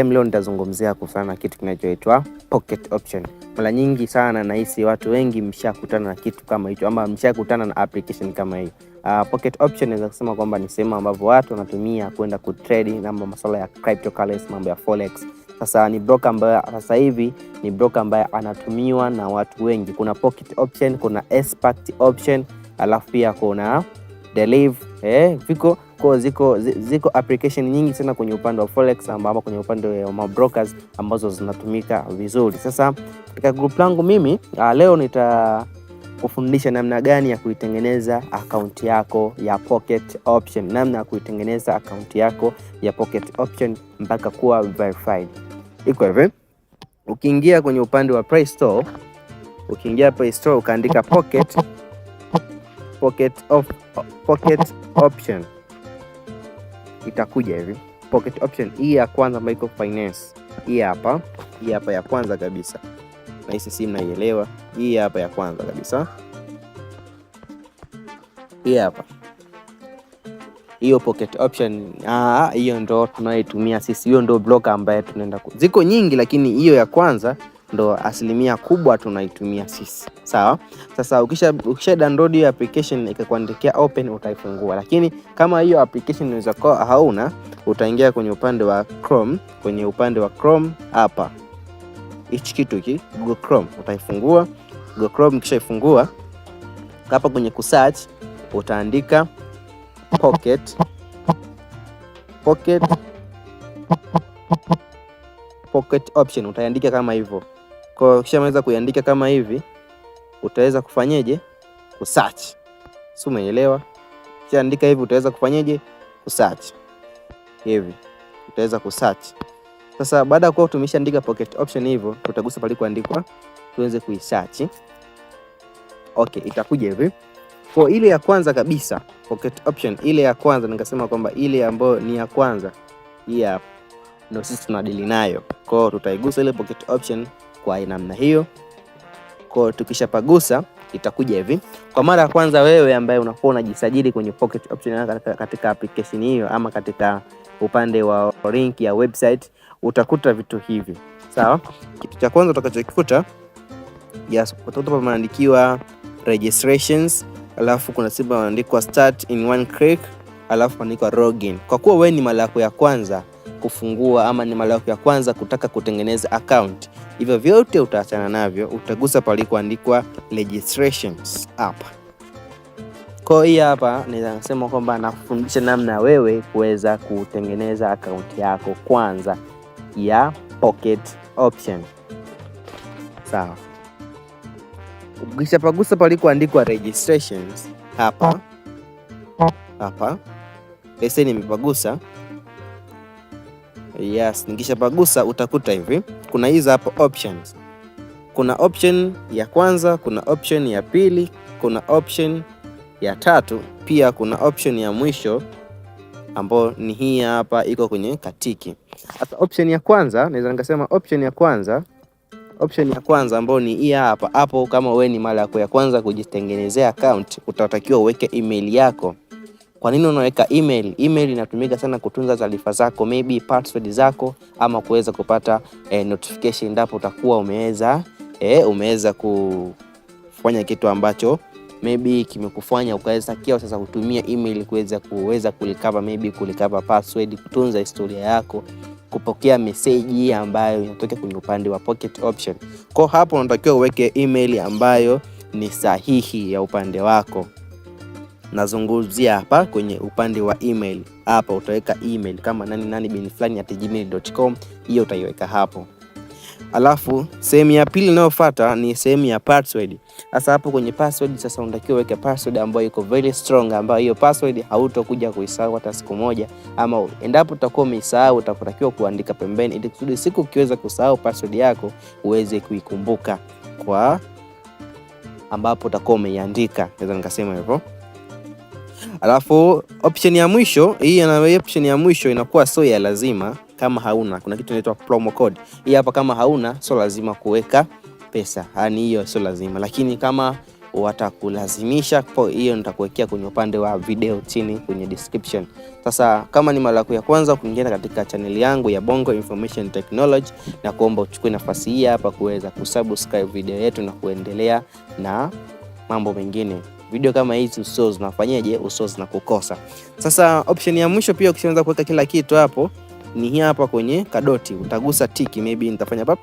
Leo nitazungumzia kuhusiana na kitu kinachoitwa pocket option. Mara nyingi sana nahisi watu wengi mshakutana na kitu kama hicho ama mshakutana na application kama hiyo. Pocket option naweza kusema kwamba ni sehemu ambapo watu wanatumia kwenda kutrade na masuala ya cryptocurrency, mambo ya forex. Sasa ni broker ambaye sasa hivi ni broker ambaye anatumiwa na watu wengi. Kuna pocket option, kuna expert option, alafu pia kuna delive ziko application nyingi sana kwenye upande wa forex ambapo kwenye upande wa brokers ambazo zinatumika vizuri. Sasa katika group langu mimi leo nitakufundisha namna gani ya kuitengeneza account yako ya pocket option, namna ya kuitengeneza account yako ya pocket option mpaka kuwa verified. Iko hivi, ukiingia kwenye upande wa Play Store, ukaandika pocket option, itakuja hivi pocket option. Hii ya kwanza ambayo iko finance, hii hapa ya kwanza kabisa, na hii si mnaielewa. Hii hapa ya kwanza kabisa, hii hapa, hiyo pocket option. Hiyo ndo tunaitumia sisi, hiyo ndo broker ambaye tunaenda. Ziko nyingi lakini hiyo ya kwanza ndo asilimia kubwa tunaitumia sisi. Sawa? Sasa ukisha download hiyo application ikakuandikia open, utaifungua. Lakini kama hiyo application unaweza kuwa hauna, utaingia kwenye upande wa Chrome, hapa hichi kitu hiki Google Chrome, utaifungua Google Chrome. Kisha ifungua hapa kwenye kusearch utaandika pocket option, utaandika kama hivyo. Kwa ukishamaliza kuiandika kama hivi, utaweza kufanyeje? Kusearch. Si umeelewa? Ukishaandika hivi utaweza kufanyeje? Kusearch. Hivi utaweza kusearch. Sasa baada ya kuwa tumeshaandika pocket option hivyo, tutagusa pale kuandikwa tuweze kuisearch. Okay, itakuja hivi. Kwa ile ya kwanza kabisa, pocket option ile ya kwanza, nikasema kwamba ile ambayo ni ya kwanza, hii hapa ndio sisi tunadili nayo. Kwa hiyo tutaigusa ile pocket option kwa namna hiyo. Kwa hiyo tukishapagusa itakuja hivi. Kwa mara ya kwanza wewe ambaye unakuwa unajisajili kwenye pocket option katika application hiyo ama katika upande wa link ya website, utakuta vitu hivi. Sawa? Kitu cha kwanza utakachokikuta, utakuta pameandikiwa registrations, alafu kuna sehemu imeandikwa start in one click, alafu pameandikwa login. Kwa kuwa wewe ni mara yako ya kwanza kufungua ama ni mara yako ya kwanza kutaka kutengeneza account, hivyo vyote utaachana navyo, utagusa pale kuandikwa registrations hapa. Kwa hiyo hapa naweza kusema kwamba nafundisha namna wewe kuweza kutengeneza account yako kwanza ya pocket option. Sawa. Ukishapagusa pale kuandikwa registrations hapa, lese nimepagusa. Yes, nikishapagusa utakuta hivi. Kuna hizo hapo options. Kuna option ya kwanza, kuna option ya pili, kuna option ya tatu, pia kuna option ya mwisho ambayo ni hii hapa iko kwenye katiki. Sasa option ya kwanza, naweza nikasema option ya kwanza ambayo ni hii hapa. Hapo kama wewe ni mara yako ya kwanza kujitengenezea account, utatakiwa uweke email yako. Kwa nini unaweka email? Email inatumika sana kutunza taarifa zako, maybe password zako, ama kuweza kupata notification endapo utakuwa umeweza kufanya kitu ambacho maybe kimekufanya ukaweza sasa kutumia email kuweza kulikava password, kutunza historia yako, kupokea message ambayo inatoka kwenye upande wa pocket option. Kwa hapo unatakiwa uweke email ambayo ni sahihi ya upande wako. Nazungumzia hapa kwenye upande wa email. Hapa utaweka email kama nani@gmail.com, hiyo utaiweka hapo. Alafu sehemu ya pili inayofuata ni sehemu ya password. Sasa hapo kwenye password sasa unatakiwa uweke password ambayo iko very strong, ambayo hiyo password hautokuja kuisahau hata siku moja, ama endapo utakuwa umeisahau utakotakiwa kuandika pembeni ili kusudi siku ukiweza kusahau password yako uweze kuikumbuka kwa ambapo utakuwa umeiandika. Naweza nikasema hivyo. Alafu option ya mwisho, option ya mwisho inakuwa sio ya lazima kama hauna. Kuna kitu inaitwa promo code. Hii hapa kama hauna sio lazima kuweka pesa. Yaani hiyo sio lazima. Lakini kama watakulazimisha. Kwa hiyo nitakuwekea kwenye upande wa video chini kwenye description. Sasa kama ni mara yako ya kwanza kuingia katika channel yangu ya Bongo Information Technology, na kuomba uchukue nafasi hii hapa kuweza kusubscribe video yetu na kuendelea na mambo mengine. Video kama hizi usio zinafanyaje, usio zinakukosa. Sasa option ya mwisho pia, ukishaanza kuweka kila kitu hapo, ni hii hapa kwenye kadoti, utagusa tiki. Maybe nitafanya pap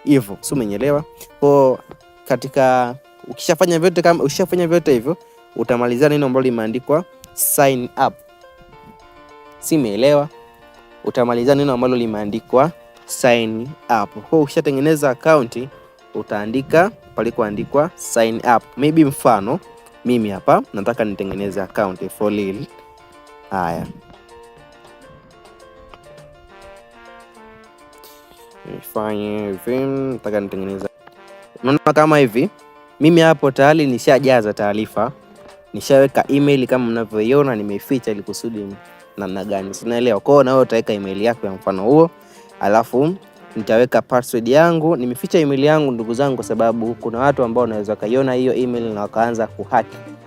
hivyo, sio, umeelewa? Kwa katika ukishafanya vyote hivyo, utamalizana neno ambalo limeandikwa sign up. Si umeelewa? Utamalizana neno ambalo limeandikwa sign up. Kwa ukishatengeneza account, utaandika palikoandikwa sign up. Maybe mfano mimi hapa nataka nitengeneze account for real. Haya, nifanye hivi, nataka nitengeneze. Unaona kama hivi, mimi hapo tayari nishajaza taarifa, nishaweka email kama mnavyoiona, nimeificha ili kusudi namna gani, sinaelewa. Kwa hiyo na wewe utaweka email yako ya mfano huo, alafu nitaweka password yangu. Nimeficha email yangu ndugu zangu, kwa sababu kuna watu ambao wanaweza kaiona hiyo email na wakaanza kuhack.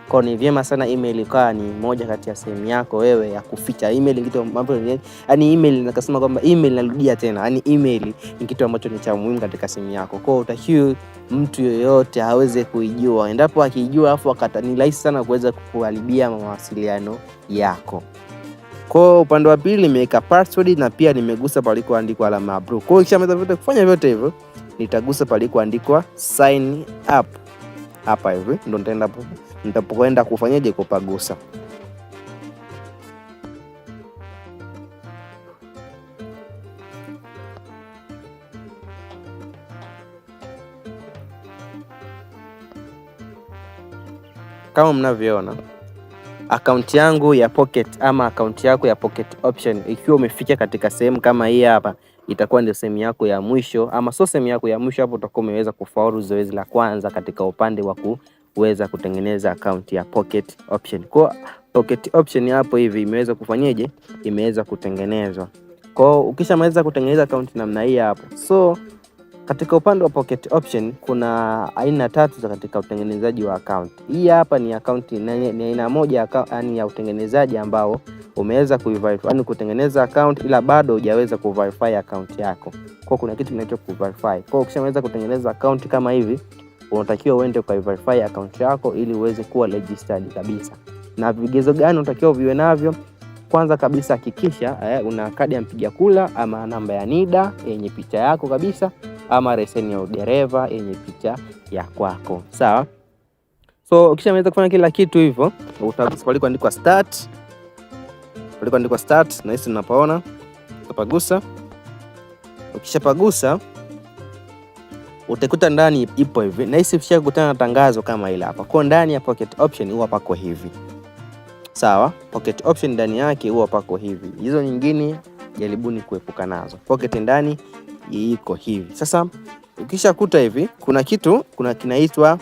Kwa ni vyema sana email ikawa ni moja kati ya sehemu yako wewe ya kuficha. Email kitu ambacho, yani email nakasema kwamba email narudia tena, yani email ni kitu ambacho ni cha muhimu katika simu yako. Kwa hiyo utakiwa mtu yoyote aweze kuijua. Endapo akijua afu akata, ni rahisi sana kuweza kukuharibia mawasiliano yako. Kwa upande wa pili nimeweka password na pia nimegusa palikoandikwa alama ya blue. Kwa hiyo kishamaliza vyote kufanya vyote hivyo, nitagusa palikoandikwa sign up. Hapa hivi ndo nitapokwenda kufanyaje, kupagusa. Kama mnavyoona, akaunti yangu ya Pocket ama akaunti yako ya Pocket Option ikiwa umefika katika sehemu kama hii hapa, itakuwa ndio sehemu yako ya mwisho, ama sio sehemu yako ya mwisho. Hapo utakuwa umeweza kufaulu zoezi la kwanza katika upande wa kuweza kutengeneza akaunti ya Pocket Option. Kwa Pocket Option hapo hivi imeweza kufanyaje, imeweza kutengenezwa. Kwa ukishamaliza kutengeneza akaunti namna hii hapo, so katika upande wa Pocket Option kuna aina tatu za katika utengenezaji wa account. Hii hapa ni account, ni aina moja ya utengenezaji ambao umeweza kuverify, yani kutengeneza account ila bado hujaweza kuverify account yako. Kwa kuna kitu kinaitwa kuverify. Kwa ukishamaliza kutengeneza account kama hivi, unatakiwa uende kwa verify account yako ili uweze kuwa registered kabisa. Na vigezo gani unatakiwa viwe navyo? Kwanza kabisa hakikisha una kadi ya mpiga kura ama namba ya NIDA yenye picha yako kabisa, ama leseni ya udereva yenye picha ya kwako. Sawa? So ukishamaliza kufanya kila kitu hivyo, utagusa palikoandikwa start. Palikoandikwa start, na hisi unapaona, utapagusa. Ukishapagusa utakuta ndani ipo hivi, na hisi ukishakutana na tangazo kama hili hapa. Kwa ndani ya Pocket Option huwa pako hivi. Sawa? Pocket Option ndani yake huwa pako hivi. Hizo nyingine jaribuni kuepuka nazo. Pocket ndani iko hivi. Sasa ukishakuta hivi, kuna kitu kinaitwa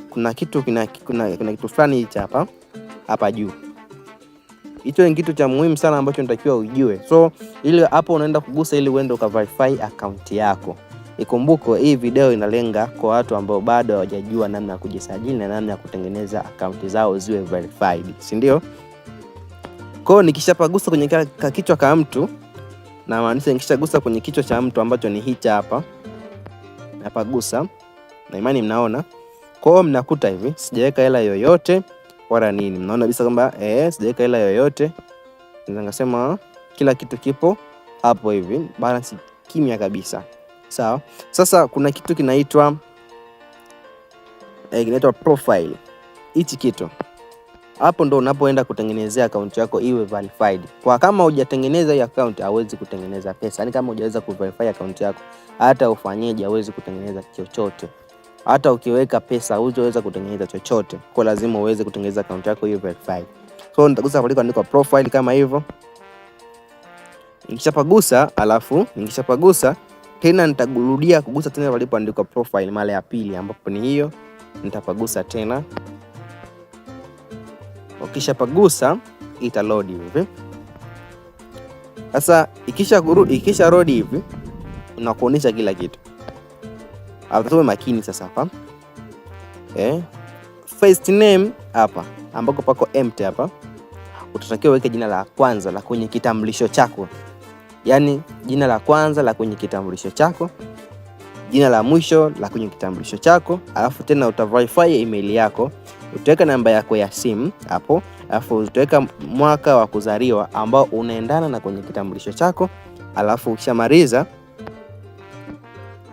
kuna kitu fulani hicho hapa juu. Hicho ni kitu cha muhimu sana ambacho unatakiwa ujue. So ile hapo unaenda kugusa ili uende ukaverify account yako. Ikumbuko hii video inalenga kwa watu ambao bado hawajajua namna ya kujisajili na namna ya kutengeneza account zao ziwe verified, si ndio? Kwa hiyo nikishapagusa kwenye kichwa ka mtu, na maanisha nikishagusa kwenye kichwa cha mtu ambacho ni hicha hapa, napagusa, na imani mnaona. Kwa hiyo mnakuta hivi, sijaweka hela yoyote wala nini. Mnaona bisa kwamba sijaweka hela yoyote. Naweza ngasema kila kitu kipo hapo hivi, balance kimya kabisa. Sawa? Sasa kuna kitu kinaitwa profile. Hichi kitu hapo ndo unapoenda kutengenezea account yako iwe verified. Kwa kama hujatengeneza hii account hauwezi kutengeneza pesa. Yaani kama hujaweza kuverify account yako, hata ufanyeje hauwezi kutengeneza chochote. Hata ukiweka pesa hutaweza kutengeneza chochote. Kwa lazima uweze kutengeneza account yako iwe verified. So nitagusa palikoandikwa profile kama hivyo. Nikishapagusa tena nitagurudia kugusa tena palipoandikwa profile mara ya pili, ambapo ni hiyo. Nitapagusa tena. Ukishapagusa ita load hivi. Sasa ikisha load hivi, unakuonesha kila kitu. Hapo tuwe makini sasa hapa. First name hapa ambako pako empty hapa, utatakiwa uweke jina la kwanza la kwenye kitambulisho chako. Yaani jina la kwanza la kwenye kitambulisho chako, jina la mwisho la kwenye kitambulisho chako, alafu tena utaverify email yako, utaweka namba yako ya simu hapo, alafu utaweka mwaka wa kuzaliwa ambao unaendana na kwenye kitambulisho chako. Alafu ukishamaliza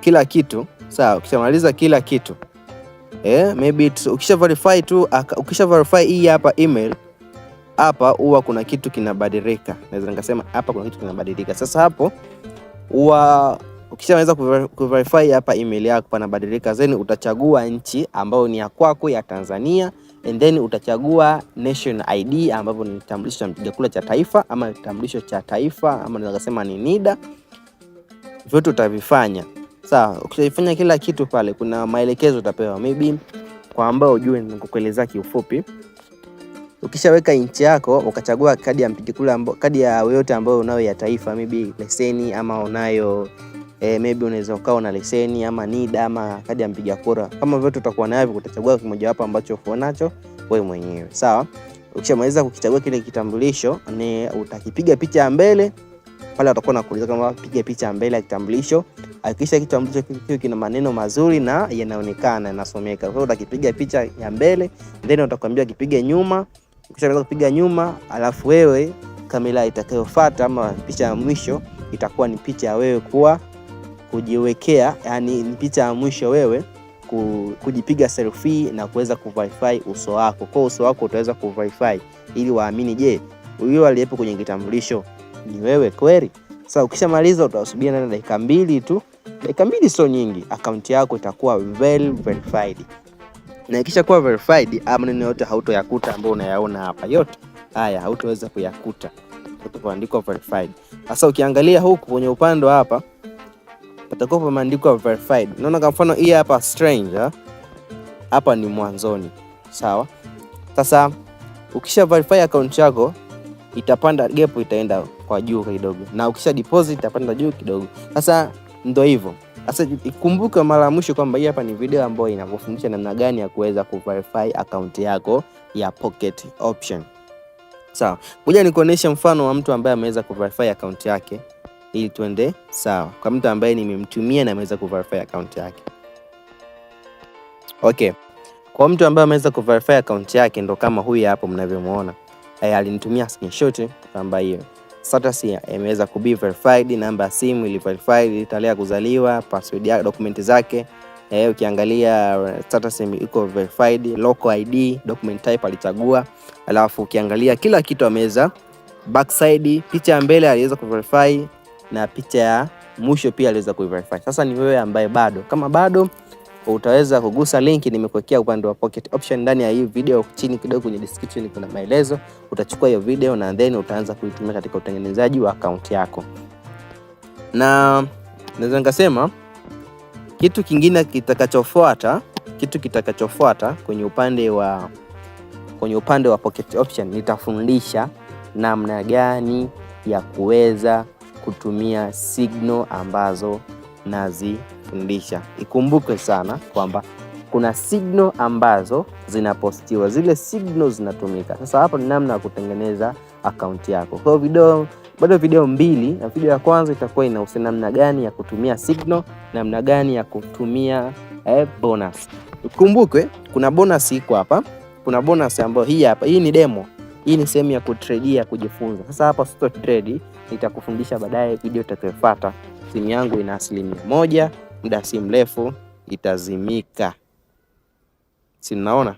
kila kitu, sawa, ukishamaliza kila kitu maybe ukisha verify hii hapa email hapa, huwa kuna kitu kinabadilika. Naweza nikasema hapa kuna kitu kinabadilika. Sasa hapo huwa ukishamaliza kuverify hapa email yako panabadilika, then utachagua nchi ambayo ni ya kwako ya Tanzania, and then utachagua National ID ambapo ni kitambulisho cha mpiga kura cha taifa ama kitambulisho cha taifa ama naweza kusema ni NIDA. Vyote utavifanya. Sawa, ukishafanya kila kitu pale kuna maelekezo utapewa. Maybe kwa ambao ujue nikukueleza kiufupi. Ukishaweka nchi yako, ukachagua kadi ya mpiga kura kadi ya yoyote ambayo unayo ya taifa, maybe leseni ama unayo maybe unaweza ukao na leseni ama NIDA ama kadi ya mpiga kura. Kama vyote utakuwa navyo, utachagua kimoja wapo ambacho uko nacho wewe mwenyewe. Sawa? Ukishamaliza kukichagua kile kitambulisho, ni utakipiga picha ya mbele. Pale utakuwa nakuuliza kama piga picha ya mbele ya kitambulisho. Hakikisha kitambulisho kile kina maneno mazuri na yanaonekana yanasomeka. Kwa hiyo utakipiga picha ya mbele, then utakwambia kipige nyuma. Ukishaanza kupiga nyuma, alafu wewe kamera itakayofuata ama picha ya mwisho itakuwa ni picha ya wewe kujiwekea, yani ni picha ya mwisho wewe kujipiga selfie na kuweza kuverify uso wako. Kwa uso wako utaweza kuverify ili waamini, je, huyo aliyepo kwenye kitambulisho ni wewe kweli? Sasa ukishamaliza utasubiri na dakika 2 tu. Dakika 2 sio nyingi, account yako itakuwa verified. Na ikisha kuwa verified, maneno yote hautoyakuta ambayo unayaona hapa, yote haya hautoweza kuyakuta utapoandikwa verified. Sasa ukiangalia huku kwenye upande hapa patakuwa pameandikwa verified. Unaona kwa mfano hii hapa stranger, hapa ni mwanzoni. Sawa? Sasa ukisha verify account yako itapanda gap, itaenda kwa juu kidogo, na ukisha deposit itapanda juu kidogo. Sasa ndio hivyo. Sasa ikumbuke mara mwisho kwamba hii hapa ni video ambayo inakufundisha namna gani ya kuweza kuverify account yako ya Pocket Option. Sawa. Ngoja nikuoneshe mfano wa mtu ambaye ameweza kuverify account yake ili tuende sawa. Kwa mtu ambaye nimemtumia na ameweza kuverify account yake. Okay. Kwa mtu ambaye ameweza kuverify account yake ndo kama huyu hapo mnavyomuona. Alinitumia screenshot kwamba hiyo status imeweza kubi verified, namba ya simu ili verified, tarehe ya kuzaliwa, password ya document zake. Ukiangalia status iko verified, local ID, document type alichagua. Alafu ukiangalia kila kitu ameweza, backside, picha ya mbele aliweza kuverify na picha ya mwisho pia aliweza kuverify. Sasa ni wewe ambaye bado. Kama bado, utaweza kugusa link nimekuwekea upande wa Pocket Option ndani ya hii video. Chini kidogo kwenye description kuna maelezo. Utachukua hiyo video na then utaanza kuitumia katika utengenezaji wa account yako. Na naweza nikasema kitu kingine kitakachofuata kwenye upande wa Pocket Option, nitafundisha namna gani ya kuweza kutumia signal ambazo nazifundisha. Ikumbuke sana kwamba kuna signal ambazo zinapostiwa, zile signal zinatumika. Sasa hapo ni namna ya kutengeneza account yako. Kwa video bado video 2, na video ya kwanza itakuwa inahusu namna gani ya kutumia signal, namna gani ya kutumia bonus. Ukumbuke kuna bonus iko hapa. Kuna bonus ambayo hii hapa. Hii ni demo. Hii ni sehemu ya kutradia, kujifunza. Sasa hapa sito trade, nitakufundisha baadaye video itakayofuata. Simu yangu ina 1%, muda si mrefu itazimika. Si mnaona?